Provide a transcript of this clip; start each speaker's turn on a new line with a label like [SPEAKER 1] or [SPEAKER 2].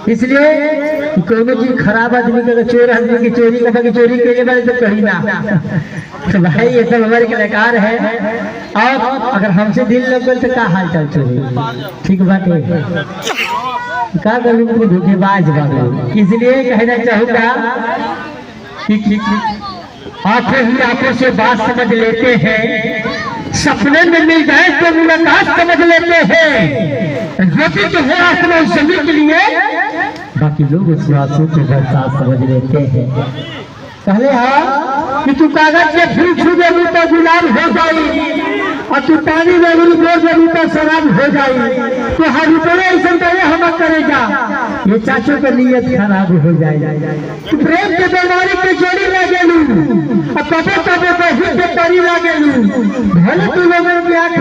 [SPEAKER 1] इसलिए कोनो चीज खराब आदमी का चोर आदमी की चोरी का चोरी करने वाले तो कहीं ना। तो भाई ये सब हमारे कलाकार है। और अगर हमसे दिल लगल तो का हाल चाल चोरी ठीक बात है का करूँ धोखेबाज बात। इसलिए कहना चाहूँगा कि आंखें ही आंखों से बात समझ लेते हैं, सपने में मिल जाए तो मुलाकात समझ लेते हैं। ज्योति तो है आसमान जमीन के लिए, बाकी लोग उस आंसू को बरसात समझ लेते हैं। पहले हाँ कि तू कागज से फूल छू देगी तो गुलाब हो जाए, और तू पानी में देगी तो शराब हो जाए। तो हर रुपये ऐसा करे हम करेगा, ये चाचों का नीयत खराब हो जाए। तू प्रेम के बीमारी के जोड़ी लगे लू, और कबे कबे बहुत तारी लगे लू, भले तू लोगों की आंख